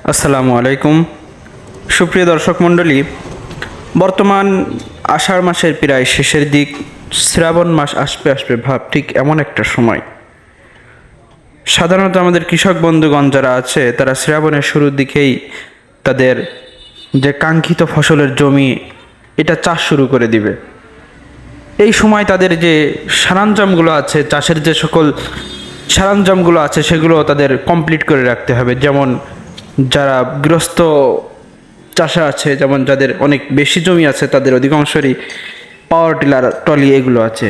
আসসালামু আলাইকুম। সুপ্রিয় দর্শক মণ্ডলী, বর্তমান আষাঢ় মাসের প্রায় শেষের দিক, শ্রাবণ মাস আসবে আসবে ভাব, ঠিক এমন একটা সময়। সাধারণত আমাদের কৃষক বন্ধুগণ যারা আছে তারা শ্রাবণের শুরুর দিকেই তাদের যে কাঙ্ক্ষিত ফসলের জমি এটা চাষ শুরু করে দিবে। এই সময় তাদের যে সরঞ্জামগুলো আছে, চাষের যে সকল সরঞ্জামগুলো আছে সেগুলো তাদের কমপ্লিট করে রাখতে হবে। যেমন যারা গৃহস্থ চাষা আছে, যেমন যাদের অনেক বেশি জমি আছে, তাদের অধিকাংশরই পাওয়ার টিলার ট্রলি এগুলো আছে।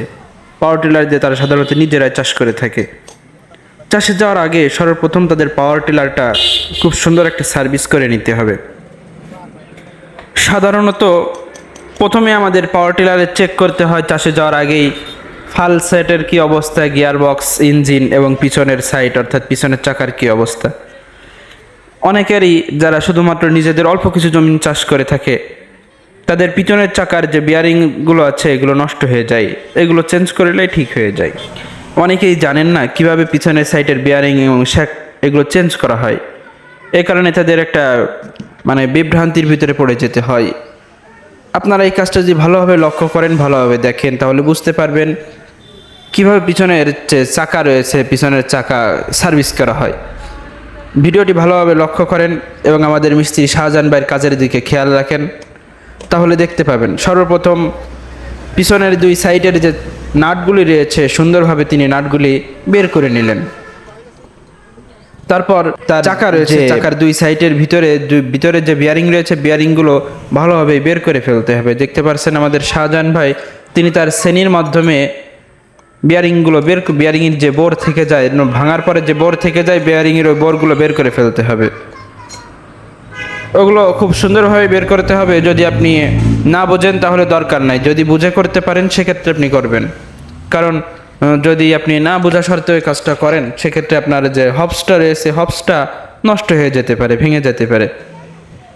পাওয়ার টিলার দিয়ে তারা সাধারণত নিজেরাই চাষ করে থাকে। চাষে যাওয়ার আগে সর্বপ্রথম তাদের পাওয়ার টিলারটা খুব সুন্দর একটা সার্ভিস করে নিতে হবে। সাধারণত প্রথমে আমাদের পাওয়ার টিলারে চেক করতে হয় চাষে যাওয়ার আগেই ফাল সেটের কী অবস্থা, গিয়ার বক্স, ইঞ্জিন এবং পিছনের সাইড অর্থাৎ পিছনের চাকার কী অবস্থা। অনেকেরই যারা শুধুমাত্র নিজেদের অল্প কিছু জমি চাষ করে থাকে, তাদের পিছনের চাকার যে বিয়ারিংগুলো আছে এগুলো নষ্ট হয়ে যায়, এগুলো চেঞ্জ করলেই ঠিক হয়ে যায়। অনেকেই জানেন না কিভাবে পিছনের সাইডের বিয়ারিং এবং শ্যাক এগুলো চেঞ্জ করা হয়। এই কারণে তাদের একটা বিভ্রান্তির ভিতরে পড়ে যেতে হয়। আপনারা এই কাজটা যদি ভালোভাবে লক্ষ্য করেন, ভালোভাবে দেখেন, তাহলে বুঝতে পারবেন কিভাবে পিছনের যে চাকা রয়েছে পিছনের চাকা সার্ভিস করা হয়। ভিডিওটি ভালোভাবে লক্ষ্য করেন এবং আমাদের মিস্ত্রি শাহজাহান ভাইয়ের কাজের দিকে খেয়াল রাখেন, তাহলে দেখতে পাবেন রসর্বপ্রথম পিছনের দুই সাইডের যে নাটগুলি রয়েছে সুন্দরভাবে তিনি নাটগুলি বের করে নিলেন। তারপর তার চাকা রয়েছে, চাকার দুই সাইডের ভিতরে যে বিয়ারিং রয়েছে বিয়ারিংগুলো ভালোভাবে বের করে ফেলতে হবে। দেখতে পাচ্ছেন আমাদের শাহজাহান ভাই তিনি তার শ্রেণীর মাধ্যমে বিয়ারিংগুলো বিয়ারিংয়ের যে বোর থেকে যায়, ভাঙার পরে যে বোর থেকে যায় বিয়ারিংয়ের ওই বোরগুলো বের করে ফেলতে হবে। ওগুলো খুব সুন্দরভাবে বের করতে হবে। যদি আপনি না বোঝেন তাহলে দরকার নাই, যদি বুঝে করতে পারেন সেক্ষেত্রে আপনি করবেন। কারণ যদি আপনি না বোঝা সত্ত্বেও এই কাজটা করেন সেক্ষেত্রে আপনার যে হবসটা রয়েছে হবসটা নষ্ট হয়ে যেতে পারে, ভেঙে যেতে পারে।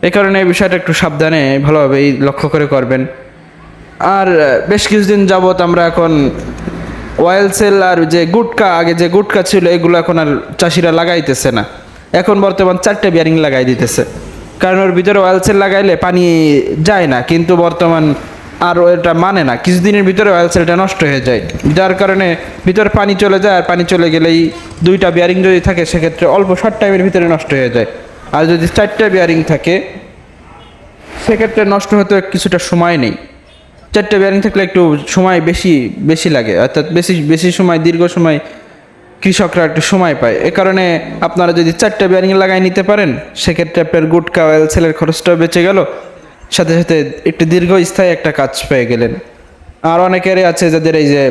এই কারণে এই বিষয়টা একটু সাবধানে ভালোভাবে লক্ষ্য করে করবেন। আর বেশ কিছুদিন যাবৎ আমরা এখন অয়েল সেল আর যে গুটকা, আগে যে গুটকা ছিল এগুলো এখন আর চাষিরা লাগাইতেছে না। এখন বর্তমান 4টে বিয়ারিং লাগাই দিতেছে, কারণ ওর ভিতরে অয়েল সেল লাগাইলে পানি যায় না, কিন্তু বর্তমান আর এটা মানে না, কিছুদিনের ভিতরে অয়েল সেলটা নষ্ট হয়ে যায়, যার কারণে ভিতরে পানি চলে যায়। আর পানি চলে গেলেই 2টা বিয়ারিং যদি থাকে সেক্ষেত্রে অল্প শর্ট টাইমের ভিতরে নষ্ট হয়ে যায়। আর যদি 4টে বিয়ারিং থাকে সেক্ষেত্রে নষ্ট হতে কিছুটা সময় নেই। 4টে বিয়ারিং থাকলে একটু সময় বেশি লাগে, অর্থাৎ বেশি সময়, দীর্ঘ সময় কৃষকরা একটু সময় পায়। এ কারণে আপনারা যদি 4টে বিয়ারিং লাগাই নিতে পারেন সেক্ষেত্রে আপনার গুটকা অয়েল সেলের খরচটাও বেঁচে গেল, সাথে সাথে একটু দীর্ঘস্থায়ী একটা কাজ পেয়ে গেলেন। আর অনেকেরই আছে যাদের এই যে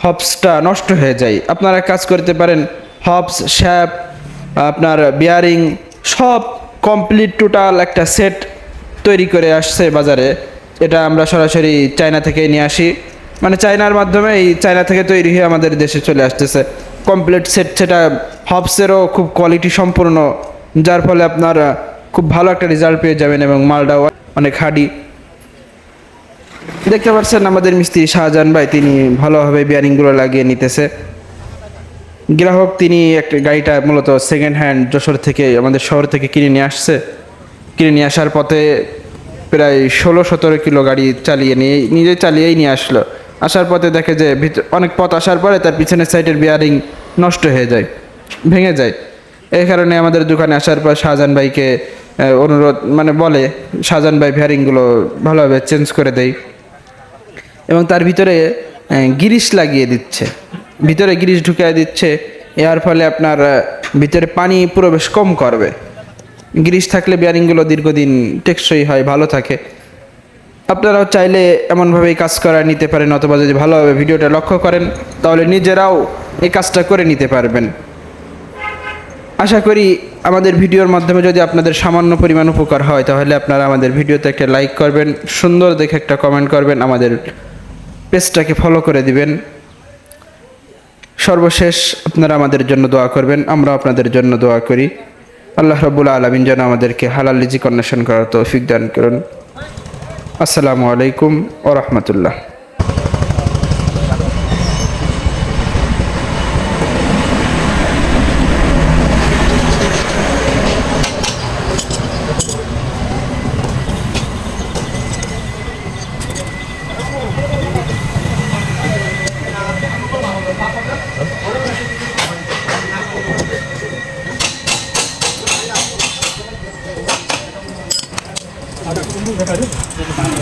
হবসটা নষ্ট হয়ে যায়, আপনারা কাজ করতে পারেন হবস, শ্যাপ, আপনার বিয়ারিং সব কমপ্লিট টোটাল একটা সেট তৈরি করে আসছে বাজারে। এটা আমরা সরাসরি চায়না থেকে নিয়ে আসি, চায়নার মাধ্যমে এই চায়না থেকে তৈরি হয়ে আমাদের দেশে চলে আসতেছে কমপ্লিট সেট। সেটা হবসেরও খুব কোয়ালিটি সম্পূর্ণ, যার ফলে আপনারা খুব ভালো একটা রেজাল্ট পেয়ে যাবেন এবং মালটাও অনেক হার্ডি। দেখতে পাচ্ছেন আমাদের মিস্ত্রি শাহজাহান ভাই তিনি ভালোভাবে বিয়ারিংগুলো লাগিয়ে নিতেছে। গ্রাহক তিনি একটা গাড়িটা মূলত সেকেন্ড হ্যান্ড যশোর থেকে আমাদের শহর থেকে কিনে নিয়ে আসার পথে প্রায় 16-17 কিলো গাড়ি নিজে চালিয়েই নিয়ে আসলো। আসার পথে দেখে যে অনেক পথ আসার পরে তার পিছনের সাইডের বিয়ারিং নষ্ট হয়ে যায়, ভেঙে যায়। এই কারণে আমাদের দোকানে আসার পর শাহজাহান ভাইকে অনুরোধ বলে শাহজাহান ভাই বিয়ারিংগুলো ভালোভাবে চেঞ্জ করে দেয় এবং তার ভিতরে গ্রিস লাগিয়ে দিচ্ছে, ভিতরে গ্রিস ঢুকিয়ে দিচ্ছে। এর ফলে আপনার ভিতরে পানি প্রবেশ কম করবে। গ্রিস থাকলে বিয়ারিংগুলো দীর্ঘদিন টেকসই হয়, ভালো থাকে। আপনারাও চাইলে এমনভাবেই কাজ করা নিতে পারেন, অথবা যদি ভালোভাবে ভিডিওটা লক্ষ্য করেন তাহলে নিজেরাও এই কাজটা করে নিতে পারবেন। আশা করি আমাদের ভিডিওর মাধ্যমে যদি আপনাদের সামান্য পরিমাণ উপকার হয় তাহলে আপনারা আমাদের ভিডিওতে একটা লাইক করবেন, সুন্দর দেখে একটা কমেন্ট করবেন, আমাদের পেজটাকে ফলো করে দিবেন। সর্বশেষ আপনারা আমাদের জন্য দোয়া করবেন, আমরা আপনাদের জন্য দোয়া করি। আল্লাহ রাব্বুল আলামিন যেন আমাদেরকে হালাল রিজিক অন্বেষণ করার তৌফিক দান করুন। আসসালামু আলাইকুম ওয়া রাহমাতুল্লাহ।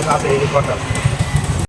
রাতে এই কথা